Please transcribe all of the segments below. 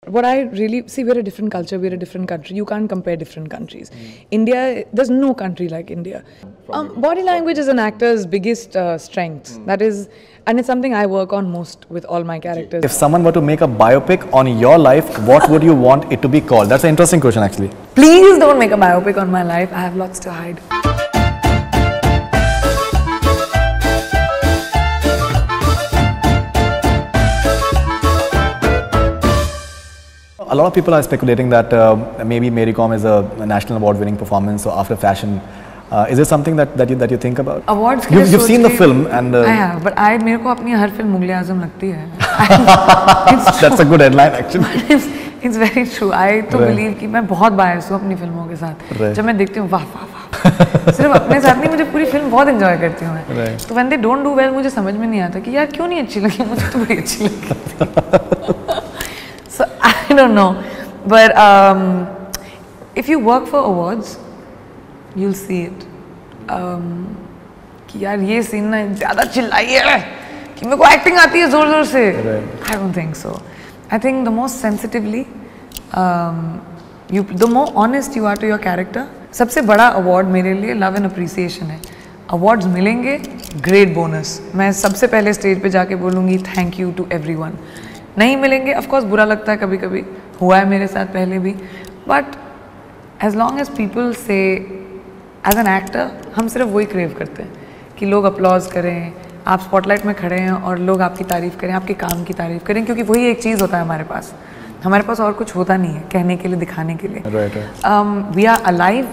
What I really see, we're a different culture, we're a different country. You can't compare different countries. India, there's no country like India. Body language is an actor's biggest strength. That is, and it's something I work on most with all my characters. If someone were to make a biopic on your life, what would you want it to be called? That's an interesting question, actually. Please don't make a biopic on my life. I have lots to hide. A lot of people are speculating that maybe Mary Kom is a national award-winning performance or after fashion. Is this something that you think about? Awards. You've seen the film and. I have, but मेरे को अपनी हर film Mughal e आज़म लगती है. That's a good headline, actually. It's very true. I तो believe कि मैं बहुत biased हूँ अपनी फिल्मों के साथ. जब मैं देखती हूँ वाह वाह वाह. सिर्फ अपने साथ नहीं, मुझे पूरी फिल्म बहुत enjoy करती हूँ मैं. तो when they don't do well, मुझे समझ में नहीं आता कि यार क्यों नहीं अच्छी लगी, मुझे तो बड़ी अच्छी लगी. So I don't know, but if you work for awards, you'll see it. कि यार ये सीन ना ज़्यादा चिल्लाई है कि मेरे को एक्टिंग आती है ज़ोर ज़ोर से. I don't think so. I think the more sensitively, the more honest you are to your character. सबसे बड़ा award मेरे लिए love and appreciation है. Awards मिलेंगे, great bonus. मैं सबसे पहले stage पे जाके बोलूँगी thank you to everyone. नहीं मिलेंगे, of course बुरा लगता है कभी कभी, हुआ है मेरे साथ पहले भी, but as long as people say, as an actor, हम सिर्फ वही crave करते हैं कि लोग applause करें, आप spotlight में खड़े हैं और लोग आपकी तारीफ करें, आपके काम की तारीफ करें, क्योंकि वही एक चीज़ होता है हमारे पास और कुछ होता नहीं है कहने के लिए, दिखाने के लिए. Right. We are alive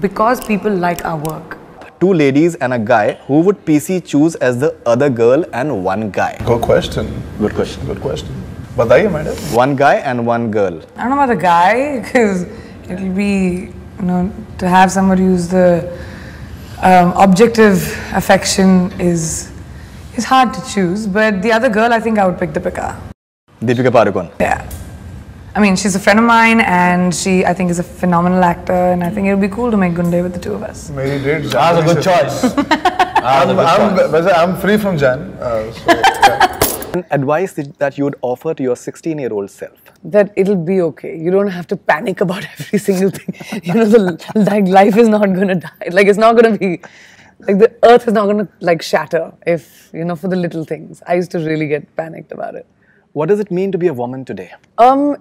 because people like our work. Two ladies and a guy, who would PC choose as the other girl and one guy? Good question. Good question. Good question. बताइए madam. One guy and one girl. I don't know about the guy, because it'll be, to have somebody who's the objective affection is hard to choose. But the other girl, I think I would pick Deepika. Deepika Padukone. Yeah. I mean, she's a friend of mine, and she, I think, is a phenomenal actor, and I think it would be cool to make Gunde with the two of us. मेरी date That's a good choice. I'm free from Jan. So, yeah. Advice that you would offer to your 16-year-old self? That it'll be okay. You don't have to panic about every single thing. Like life is not gonna die. Like it's not gonna be, like the earth is not gonna shatter if, for the little things. I used to really get panicked about it. What does it mean to be a woman today?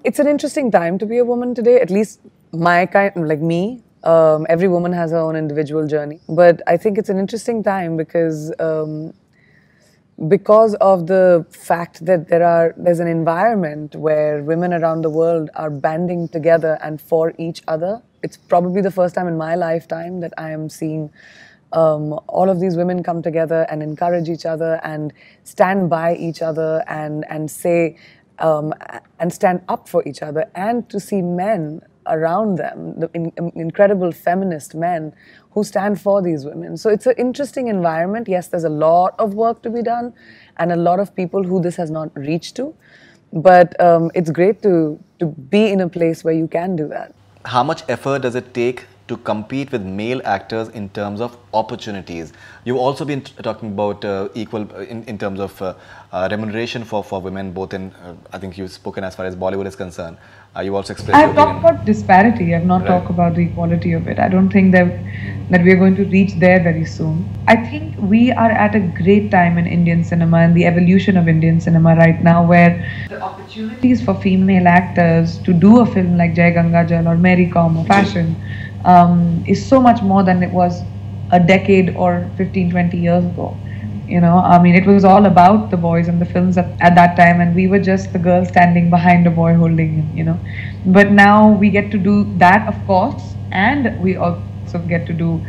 It's an interesting time to be a woman today. At least my kind, like me. Every woman has her own individual journey. But I think it's an interesting time because of the fact that there's an environment where women around the world are banding together and for each other. It's probably the first time in my lifetime that I am seeing all of these women come together and encourage each other and stand by each other and say and stand up for each other, and to see men around them, the incredible feminist men who stand for these women. So it's an interesting environment. Yes, there's a lot of work to be done and a lot of people who this has not reached to, but it's great to be in a place where you can do that. How much effort does it take to compete with male actors in terms of opportunities? You've also been talking about equal in terms of remuneration for women, both in, I think you've spoken as far as Bollywood is concerned. You've also expressed I've talked about disparity. I've not talked about the equality of it. I don't think that we are going to reach there very soon. I think we are at a great time in Indian cinema and the evolution of Indian cinema right now, where the opportunities for female actors to do a film like Jai Ganga Jal or Mary Kom or Fashion is so much more than it was a decade or 15-20 years ago. I mean, it was all about the boys and the films at that time, and we were just the girl standing behind a boy holding him, But now we get to do that, of course, and we also get to do,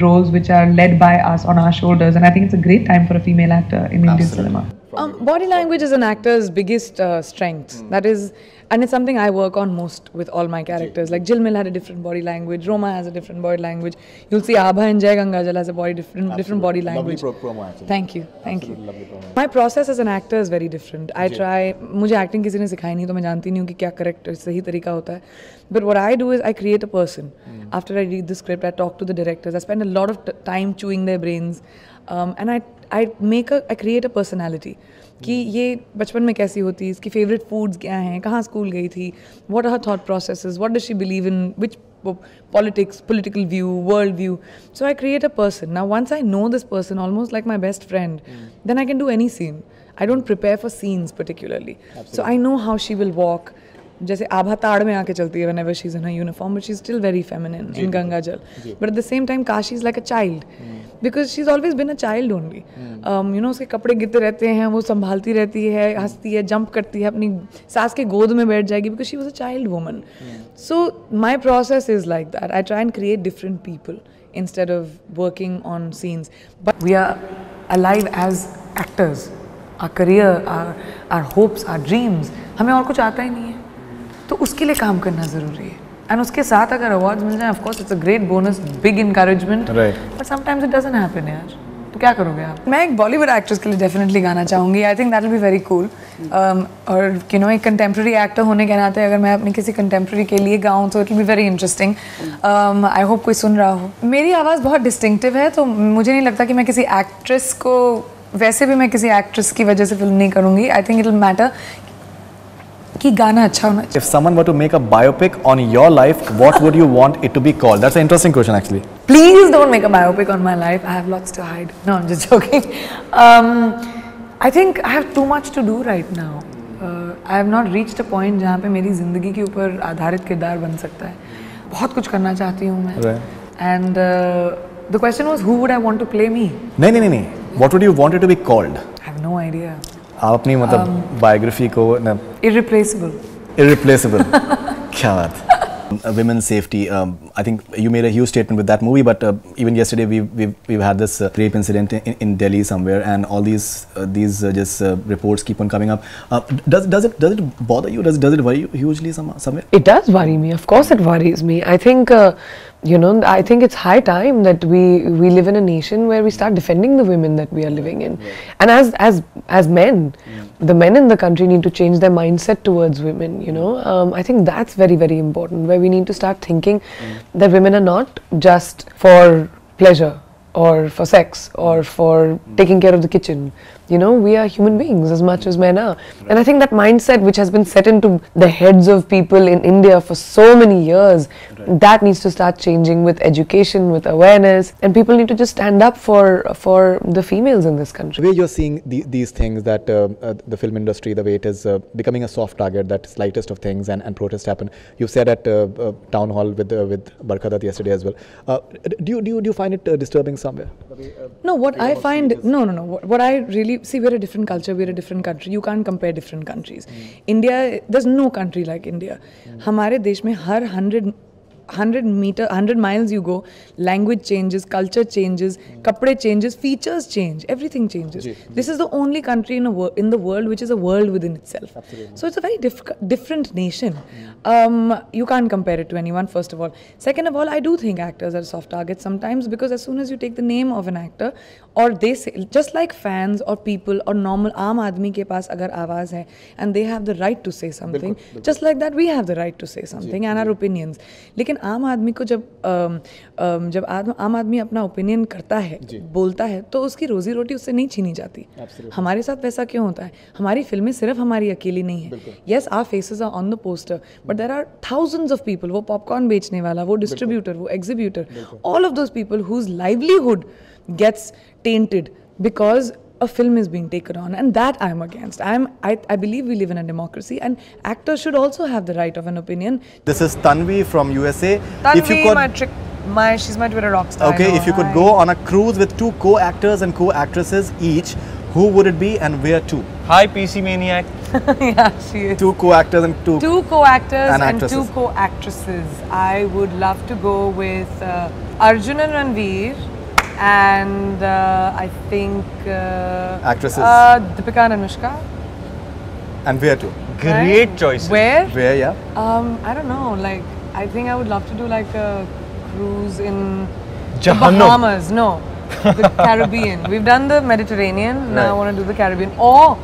roles which are led by us on our shoulders, and I think it's a great time for a female actor in Indian cinema. Body language is an actor's biggest strength. That is, and it's something I work on most with all my characters. Like Jilmil had a different body language, Roma has a different body language. You'll see Abha and Jai Ganga Jal has a different body language. Lovely promo, actually. Thank you. My process as an actor is very different. I try. मुझे acting किसी ने सिखाई नहीं तो मैं जानती नहीं हूँ कि क्या correct सही तरीका होता है. But what I do is I create a person. After I read the script, I talk to the directors. I spend a lot of time chewing their brains, and I create a personality. कि ये बचपन में कैसी होती, इसकी favourite foods क्या हैं, कहाँ स्कूल गई थी, what are her thought processes, what does she believe in, which political view, world view. So I create a person. Now once I know this person almost like my best friend, then I can do any scene. I don't prepare for scenes particularly. So I know how she will walk. जैसे आभा ताड़ में आके चलती है whenever she's in her uniform, but she's still very feminine in Ganga Jal. But at the same time, Kashi is like a child because she's always been a child only. You know, उसके कपड़े गिरते रहते हैं, वो संभालती रहती है, हंसती है, जंप करती है, अपनी सास के गोद में बैठ जाएगी because she was a child woman. So my process is like that. I try and create different people instead of working on scenes. But we are alive as actors. Our career, our hopes, our dreams. हमें और कुछ आता ही नहीं है. तो उसके लिए काम करना ज़रूरी है एंड उसके साथ अगर अवार्ड्स मिल जाए of course it's a great bonus, big encouragement, but sometimes it doesn't happen यार. तो क्या करोगे आप? मैं एक बॉलीवुड एक्ट्रेस के लिए डेफिनेटली गाना चाहूँगी. I think that will be very cool. और यू नो एक कंटेम्प्रेरी एक्टर होने के नाते अगर मैं अपनी किसी कंटेम्प्रेरी के लिए गाऊँ तो it will be very interesting. I hope कोई सुन रहा हो. मेरी आवाज़ बहुत डिस्टिंक्टिव है तो मुझे नहीं लगता कि मैं किसी एक्ट्रेस को, वैसे भी मैं किसी एक्ट्रेस की वजह से फिल्म नहीं करूँगी. I think it will matter कि गाना अच्छा होना चाहिए. If someone were to make a biopic on your life, what would you want it to be called? That's an interesting question actually. Please don't make a biopic on my life. I have lots to hide. No, I'm just joking. I think I have too much to do right now. I have not reached a point जहाँ पे मेरी ज़िंदगी के ऊपर आधारित किरदार बन सकता है. बहुत कुछ करना चाहती हूँ मैं. Right. And the question was, who would I want to play me? नहीं. What would you want it to be called? I have no idea. आप अपनी मतलब बायोग्राफी को Irreplaceable. क्या बात. Women's safety. I think you made a huge statement with that movie, but even yesterday we've had this rape incident in Delhi somewhere, and all these just reports keep on coming up. Does it bother you? Does it worry you hugely somewhere? It does worry me. Of course, it worries me. I think. I think it's high time that we live in a nation where we start defending the women that we are living in. And as men, the men in the country need to change their mindset towards women, you know. I think that's very, very important, where we need to start thinking that women are not just for pleasure or for sex or for taking care of the kitchen. You know, we are human beings as much as men are. And I think that mindset which has been set into the heads of people in India for so many years, that needs to start changing with education, with awareness, and people need to just stand up for the females in this country. The way you're seeing these things, that the film industry, the way it is becoming a soft target, that slightest of things and protests happen. You said at town hall with Barkha Dutt yesterday as well. Do you find it disturbing somewhere? No, what I find, no. What I really see, we're a different culture, we're a different country. You can't compare different countries. India, there's no country like India. हमारे देश में हर 100 miles you go, language changes, culture changes, kapde changes, features change, everything changes. This is the only country in the world which is a world within itself. Absolutely. So it's a very different nation. You can't compare it to anyone, first of all. Second of all, I do think actors are soft targets sometimes, because as soon as you take the name of an actor, or they say, just like fans or people or normal aam aadmi ke paas agar आवाज़ है and they have the right to say something, just like that we have the right to say something and our opinions. लेकिन आम आदमी को जब आम आदमी अपना ओपिनियन करता है, बोलता है, तो उसकी रोजी रोटी उससे नहीं छीनी जाती. हमारे साथ वैसा क्यों होता है? हमारी फिल्में सिर्फ हमारी अकेली नहीं है. Yes, our faces are on the poster, but there are thousands of people. वो पॉपकॉर्न बेचने वाला, वो डिस्ट्रीब्यूटर, वो एग्जीब्यूटर, all of those people whose livelihood gets tainted because a film is being taken on, and that I'm against. I believe we live in a democracy, and actors should also have the right of an opinion. This is Tanvi from USA. Tanvi, she's my Twitter rock star. Okay, if you could go on a cruise with 2 co-actors and co-actresses each, who would it be and where to? Hi, PC Maniac. Yeah, she is. 2 co-actors and 2 co-actors and 2 actresses. co-actresses. I would love to go with Arjun and Ranveer. And I think actresses. Deepika and Anushka. And where to? Great choices. Where? Where, yeah. I don't know. Like, I think I would love to do like a cruise in the Jahannam. Bahamas. No, the Caribbean. We've done the Mediterranean. Now I want to do the Caribbean, or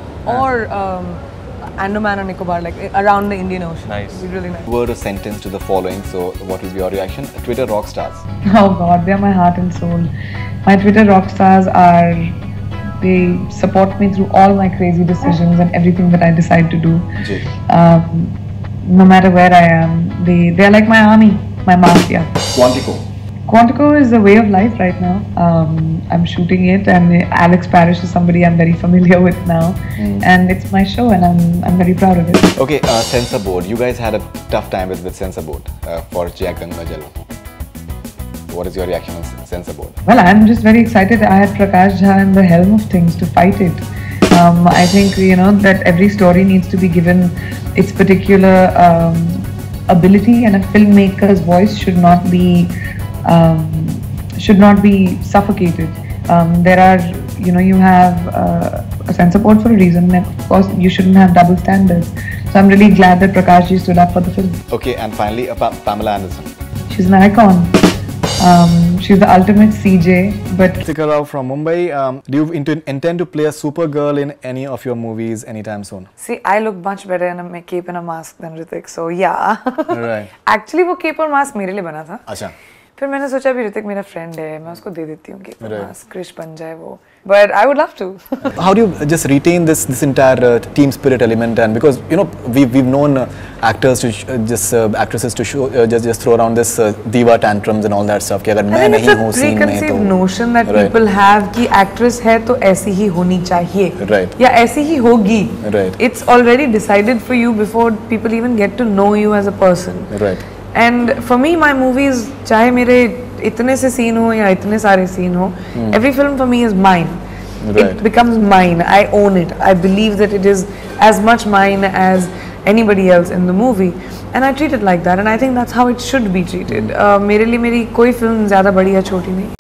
Andaman and Nicobar, like around the Indian Ocean. Nice. It'd be really nice. Word or sentence to the following. So, what will be your reaction? Twitter rock stars. Oh God, they're my heart and soul. My Twitter rock stars are They support me through all my crazy decisions and everything that I decide to do. Ji. No matter where I am, they're like my army, my mafia. Quantico. Quantico is a way of life right now. I'm shooting it, and Alex Parrish is somebody I'm very familiar with now, and it's my show, and I'm very proud of it. Okay, censor board. You guys had a tough time with the censor board for Jai Ganga Jalo. What is your reaction on censor board? Well, I'm just very excited. I had Prakash Jha in the helm of things to fight it. I think that every story needs to be given its particular ability, and a filmmaker's voice should not be suffocated. There are, you have a censor board for a reason, and of course you shouldn't have double standards. So I'm really glad that Prakash ji stood up for the film. Okay, and finally, Pamela Anderson. She's an icon. She's the ultimate CJ. But Ritika Rao from Mumbai. Do you intend to play a Supergirl in any of your movies anytime soon? See, I look much better in a cape and a mask than Hrithik, so yeah. Right. Actually, वो cape और mask मेरे लिए बना था. अच्छा. फिर मैंने सोचा भी ऋतिक मेरा फ्रेंड है, मैं उसको दे देती हूँ cape और Right. mask, क्रिश बन जाए वो. But I would love to. How do you just retain this entire team spirit element? And because we've known actors to actresses to show just throw around this diva tantrums and all that stuff. कि अगर मैं नहीं हूँ scene में तो preconceived notion that Right. people have कि actress है तो ऐसी ही होनी चाहिए. Right. या ऐसी ही होगी. Right. It's already decided for you before people even get to know you as a person. Right. And for me, my movies, चाहे मेरे इतने से सीन हो या इतने सारे सीन हो, every film for me is mine. Right. It becomes mine. I own it. I believe that it is as much mine as anybody else in the movie, and I treat it like that. And I think that's how it should be treated. मेरे लिए मेरी कोई film ज़्यादा बड़ी या छोटी नहीं.